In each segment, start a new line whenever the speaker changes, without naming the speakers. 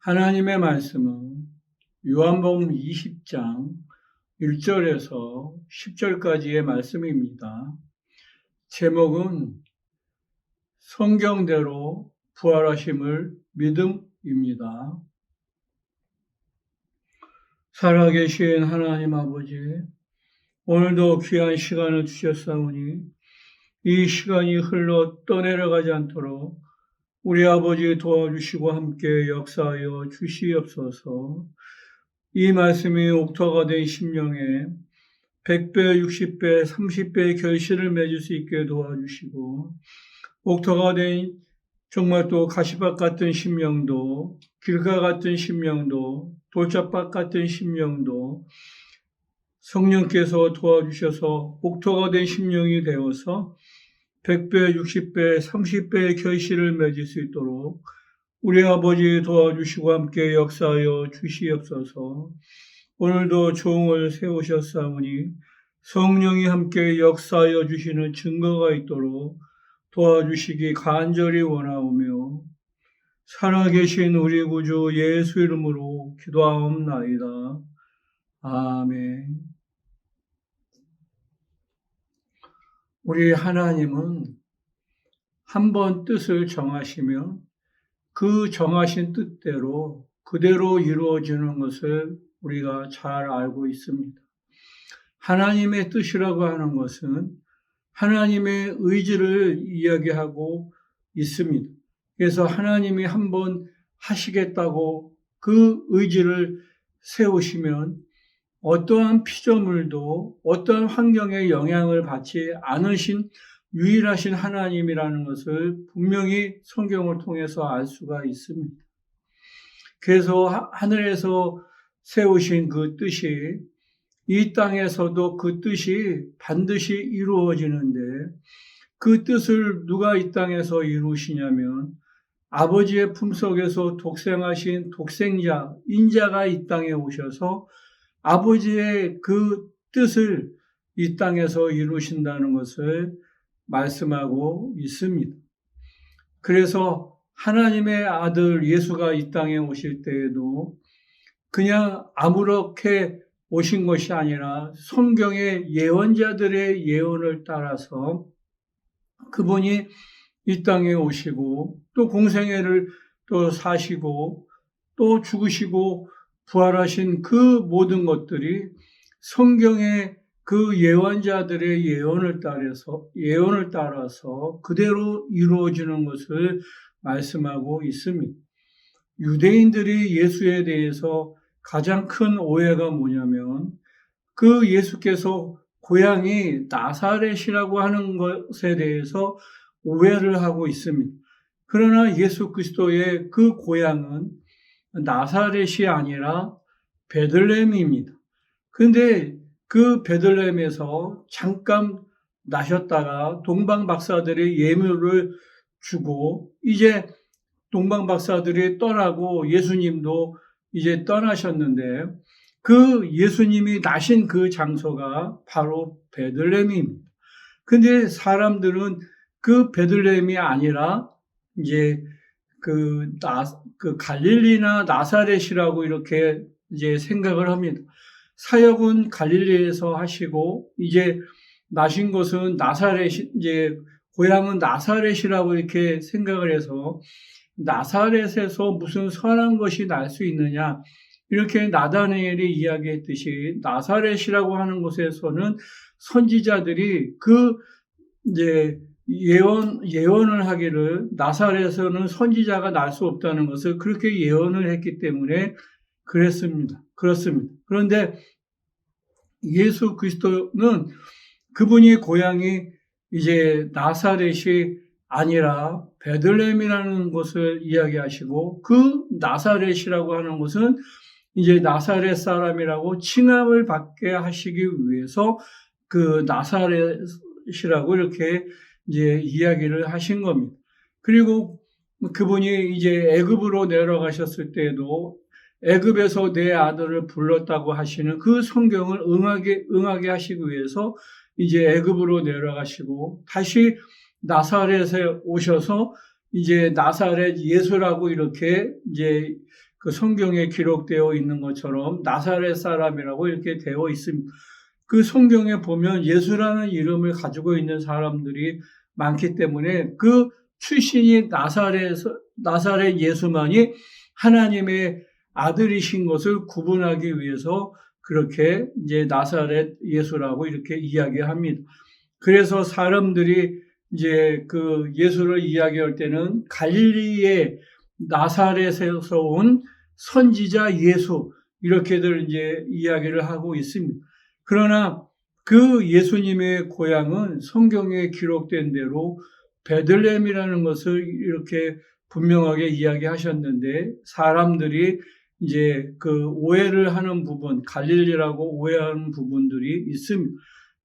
하나님의 말씀은 요한복음 20장 1절에서 10절까지의 말씀입니다. 제목은 성경대로 부활하심을 믿음입니다. 살아계신 하나님 아버지, 오늘도 귀한 시간을 주셨사오니 이 시간이 흘러 떠내려가지 않도록 우리 아버지 도와주시고 함께 역사하여 주시옵소서. 이 말씀이 옥토가 된 심령에 100배, 60배, 30배의 결실을 맺을 수 있게 도와주시고, 옥토가 된 정말 또 가시밭 같은 심령도, 길가 같은 심령도, 돌짝밭 같은 심령도 성령께서 도와주셔서 옥토가 된 심령이 되어서 100배, 60배, 30배의 결실을 맺을 수 있도록 우리 아버지 도와주시고 함께 역사하여 주시옵소서. 오늘도 종을 세우셨사오니 성령이 함께 역사하여 주시는 증거가 있도록 도와주시기 간절히 원하오며, 살아계신 우리 구주 예수 이름으로 기도하옵나이다. 아멘. 우리 하나님은 한 번 뜻을 정하시면 그 정하신 뜻대로 그대로 이루어지는 것을 우리가 잘 알고 있습니다. 하나님의 뜻이라고 하는 것은 하나님의 의지를 이야기하고 있습니다. 그래서 하나님이 한 번 하시겠다고 그 의지를 세우시면 어떠한 피조물도 어떠한 환경에 영향을 받지 않으신 유일하신 하나님이라는 것을 분명히 성경을 통해서 알 수가 있습니다. 그래서 하늘에서 세우신 그 뜻이 이 땅에서도 그 뜻이 반드시 이루어지는데, 그 뜻을 누가 이 땅에서 이루시냐면 아버지의 품속에서 독생하신 독생자, 인자가 이 땅에 오셔서 아버지의 그 뜻을 이 땅에서 이루신다는 것을 말씀하고 있습니다. 그래서 하나님의 아들 예수가 이 땅에 오실 때에도 그냥 아무렇게 오신 것이 아니라 성경의 예언자들의 예언을 따라서 그분이 이 땅에 오시고 또 공생애를 또 사시고 또 죽으시고 부활하신 그 모든 것들이 성경의 그 예언자들의 예언을 따라서 그대로 이루어지는 것을 말씀하고 있습니다. 유대인들이 예수에 대해서 가장 큰 오해가 뭐냐면 그 예수께서 고향이 나사렛이라고 하는 것에 대해서 오해를 하고 있습니다. 그러나 예수 그리스도의 그 고향은 나사렛이 아니라 베들레헴입니다. 그런데 그 베들레헴에서 잠깐 나셨다가 동방 박사들이 예물을 주고 이제 동방 박사들이 떠나고 예수님도 이제 떠나셨는데, 그 예수님이 나신 그 장소가 바로 베들레헴입니다. 근데 사람들은 그 베들레헴이 아니라 이제 그 갈릴리나 나사렛이라고 이렇게 이제 생각을 합니다. 사역은 갈릴리에서 하시고 이제 나신 곳은 이제 고향은 나사렛이라고 이렇게 생각을 해서 나사렛에서 무슨 선한 것이 날 수 있느냐, 이렇게 나다니엘이 이야기했듯이 나사렛이라고 하는 곳에서는 선지자들이 그 이제 예언을 하기를 나사렛에서는 선지자가 날 수 없다는 것을 그렇게 예언을 했기 때문에 그렇습니다. 그런데 예수 그리스도는 그분이 고향이 이제 나사렛이 아니라 베들레헴이라는 것을 이야기하시고, 그 나사렛이라고 하는 것은 이제 나사렛 사람이라고 칭함을 받게 하시기 위해서 그 나사렛이라고 이렇게 이제 이야기를 하신 겁니다. 그리고 그분이 이제 애굽으로 내려가셨을 때에도 애굽에서 내 아들을 불렀다고 하시는 그 성경을 응하게 하시기 위해서 이제 애굽으로 내려가시고 다시 나사렛에 오셔서 이제 나사렛 예수라고 이렇게 이제 그 성경에 기록되어 있는 것처럼 나사렛 사람이라고 이렇게 되어 있습니다. 그 성경에 보면 예수라는 이름을 가지고 있는 사람들이 많기 때문에 그 출신이 나사렛 예수만이 하나님의 아들이신 것을 구분하기 위해서 그렇게 이제 나사렛 예수라고 이렇게 이야기합니다. 그래서 사람들이 이제 그 예수를 이야기할 때는 갈릴리의 나사렛에서 온 선지자 예수 이렇게들 이제 이야기를 하고 있습니다. 그러나 그 예수님의 고향은 성경에 기록된 대로 베들레헴이라는 것을 이렇게 분명하게 이야기하셨는데 사람들이 이제 그 오해를 하는 부분, 갈릴리라고 오해하는 부분들이 있습니다.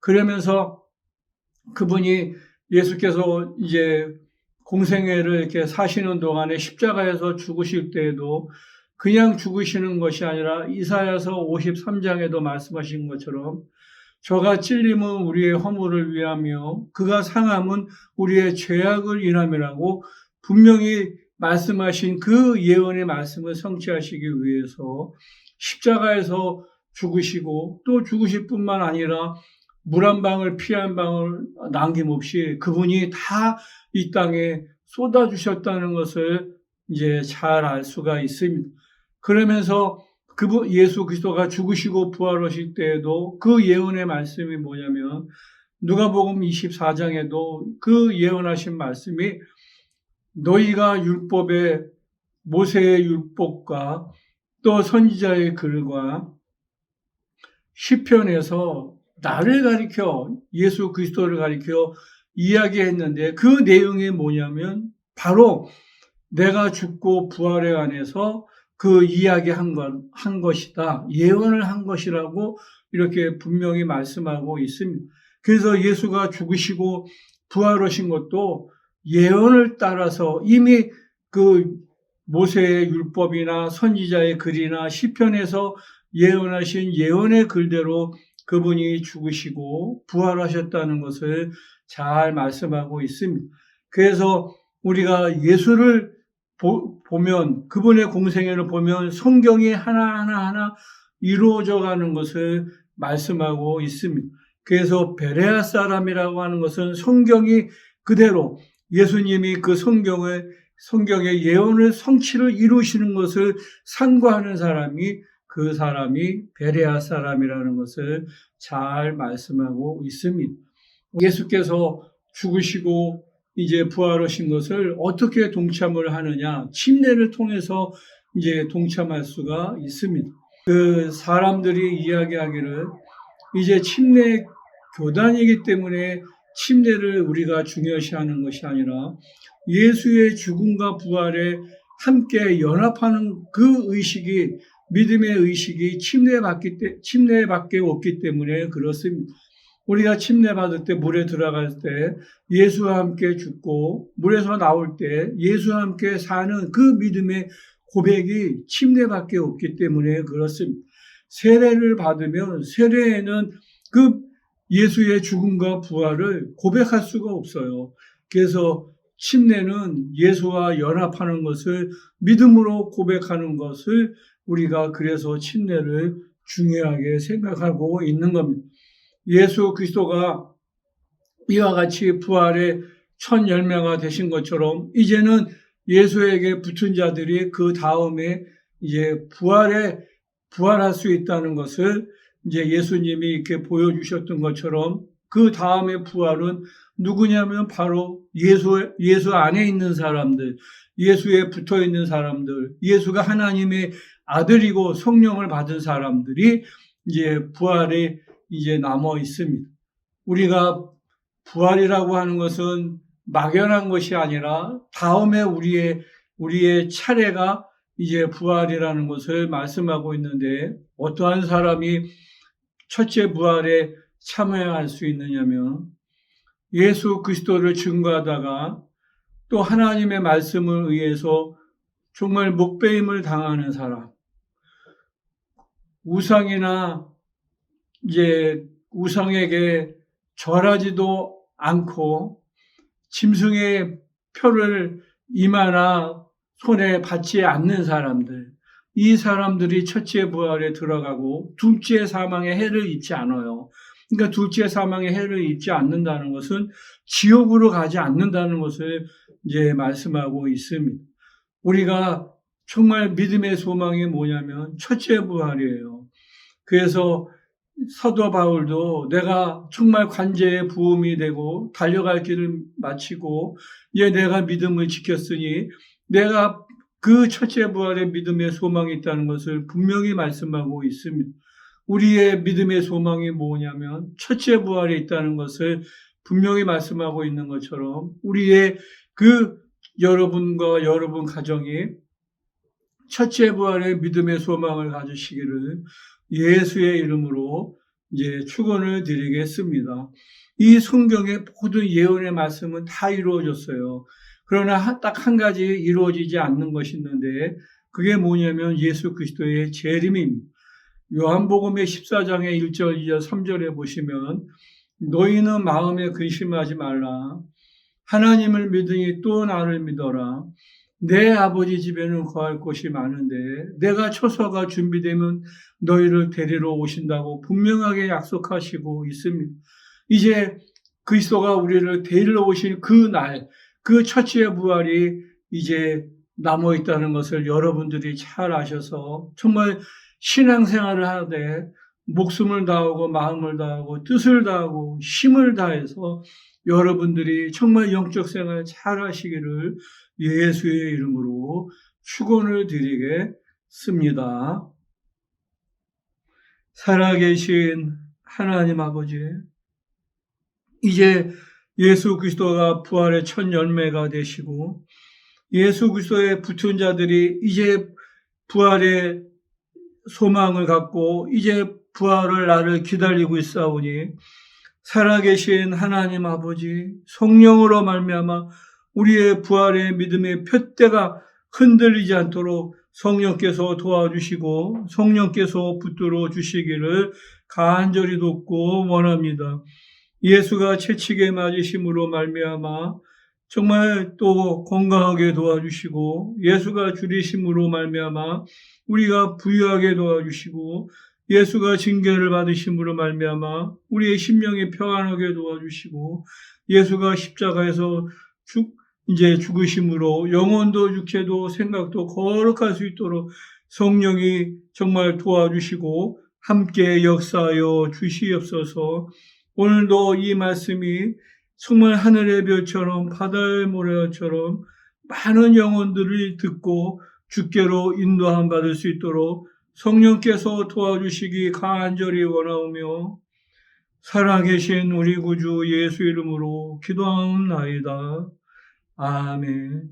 그러면서 그분이 예수께서 이제 공생애를 이렇게 사시는 동안에 십자가에서 죽으실 때에도 그냥 죽으시는 것이 아니라 이사야서 53장에도 말씀하신 것처럼 저가 찔림은 우리의 허물을 위하며 그가 상함은 우리의 죄악을 인함이라고 분명히 말씀하신 그 예언의 말씀을 성취하시기 위해서 십자가에서 죽으시고 또 죽으실 뿐만 아니라 물 한 방울 피 한 방울 남김없이 그분이 다 이 땅에 쏟아주셨다는 것을 이제 잘 알 수가 있습니다. 그러면서 그분 예수 그리스도가 죽으시고 부활하실 때에도 그 예언의 말씀이 뭐냐면 누가복음 24장에도 그 예언하신 말씀이 너희가 율법에 모세의 율법과 또 선지자의 글과 시편에서 나를 가리켜 예수 그리스도를 가리켜 이야기했는데 그 내용이 뭐냐면 바로 내가 죽고 부활에 관해서 그 이야기한 것이다. 예언을 한 것이라고 이렇게 분명히 말씀하고 있습니다. 그래서 예수가 죽으시고 부활하신 것도 예언을 따라서 이미 그 모세의 율법이나 선지자의 글이나 시편에서 예언하신 예언의 글대로 그분이 죽으시고 부활하셨다는 것을 잘 말씀하고 있습니다. 그래서 우리가 예수를 보면 그분의 공생애를 보면 성경이 하나하나 이루어져 가는 것을 말씀하고 있습니다. 그래서 베레아 사람이라고 하는 것은 성경이 그대로 예수님이 그 성경의 예언을 성취를 이루시는 것을 상고하는 사람이 그 사람이 베레아 사람이라는 것을 잘 말씀하고 있습니다. 예수께서 죽으시고 이제 부활하신 것을 어떻게 동참을 하느냐? 침례를 통해서 이제 동참할 수가 있습니다. 그 사람들이 이야기하기를 이제 침례 교단이기 때문에 침례를 우리가 중요시하는 것이 아니라 예수의 죽음과 부활에 함께 연합하는 그 의식이 믿음의 의식이 침례밖에 없기 때문에 그렇습니다. 우리가 침례받을 때 물에 들어갈 때 예수와 함께 죽고 물에서 나올 때 예수와 함께 사는 그 믿음의 고백이 침례밖에 없기 때문에 그렇습니다. 세례를 받으면 세례에는 그 예수의 죽음과 부활을 고백할 수가 없어요. 그래서 침례는 예수와 연합하는 것을 믿음으로 고백하는 것을 우리가 그래서 침례를 중요하게 생각하고 있는 겁니다. 예수 그리스도가 이와 같이 부활의 첫 열매가 되신 것처럼 이제는 예수에게 붙은 자들이 그 다음에 이제 부활할 수 있다는 것을 이제 예수님이 이렇게 보여주셨던 것처럼 그 다음에 부활은 누구냐면 바로 예수 안에 있는 사람들, 예수에 붙어 있는 사람들, 예수가 하나님의 아들이고 성령을 받은 사람들이 이제 부활에 이제 남아 있습니다. 우리가 부활이라고 하는 것은 막연한 것이 아니라 다음에 우리의 차례가 이제 부활이라는 것을 말씀하고 있는데 어떠한 사람이 첫째 부활에 참여할 수 있느냐면 예수 그리스도를 증거하다가 또 하나님의 말씀을 의해서 정말 목배임을 당하는 사람, 우상이나 이제 우상에게 절하지도 않고 짐승의 표를 이마나 손에 받지 않는 사람들, 이 사람들이 첫째 부활에 들어가고 둘째 사망의 해를 입지 않아요. 그러니까 둘째 사망의 해를 입지 않는다는 것은 지옥으로 가지 않는다는 것을 이제 말씀하고 있습니다. 우리가 정말 믿음의 소망이 뭐냐면 첫째 부활이에요. 그래서 사도 바울도 내가 정말 관제의 부음이 되고 달려갈 길을 마치고 이제 내가 믿음을 지켰으니 내가 그 첫째 부활의 믿음의 소망이 있다는 것을 분명히 말씀하고 있습니다. 우리의 믿음의 소망이 뭐냐면 첫째 부활에 있다는 것을 분명히 말씀하고 있는 것처럼 우리의 그 여러분과 여러분 가정이 첫째 부활의 믿음의 소망을 가지시기를 예수의 이름으로 이제 축원을 드리겠습니다. 이 성경의 모든 예언의 말씀은 다 이루어졌어요. 그러나 딱 한 가지 이루어지지 않는 것이 있는데 그게 뭐냐면 예수 그리스도의 재림입니다. 요한복음의 14장의 1절, 2절, 3절에 보시면 너희는 마음에 근심하지 말라. 하나님을 믿으니 또 나를 믿어라. 내 아버지 집에는 거할 곳이 많은데 내가 처소가 준비되면 너희를 데리러 오신다고 분명하게 약속하시고 있습니다. 이제 그리스도가 우리를 데리러 오실 그 날, 그 첫째 부활이 이제 남아 있다는 것을 여러분들이 잘 아셔서 정말 신앙생활을 하되 목숨을 다하고 마음을 다하고 뜻을 다하고 힘을 다해서 여러분들이 정말 영적 생활 잘 하시기를 예수의 이름으로 축원을 드리겠습니다. 살아계신 하나님 아버지, 이제 예수 그리스도가 부활의 첫 열매가 되시고 예수 그리스도에 붙은 자들이 이제 부활의 소망을 갖고 이제 부활을 나를 기다리고 있사오니 살아계신 하나님 아버지 성령으로 말미암아 우리의 부활의 믿음의 푯대가 흔들리지 않도록 성령께서 도와주시고 성령께서 붙들어 주시기를 간절히 돕고 원합니다. 예수가 채찍에 맞으심으로 말미암아 정말 또 건강하게 도와주시고 예수가 줄이심으로 말미암아 우리가 부유하게 도와주시고 예수가 징계를 받으심으로 말미암아 우리의 심령이 평안하게 도와주시고 예수가 십자가에서 이제 죽으심으로 영혼도 육체도 생각도 거룩할 수 있도록 성령이 정말 도와주시고 함께 역사하여 주시옵소서. 오늘도 이 말씀이 정말 하늘의 별처럼 바다의 모래처럼 많은 영혼들을 듣고 주께로 인도함 받을 수 있도록 성령께서 도와주시기 간절히 원하오며 살아계신 우리 구주 예수 이름으로 기도하옵나이다. 아멘.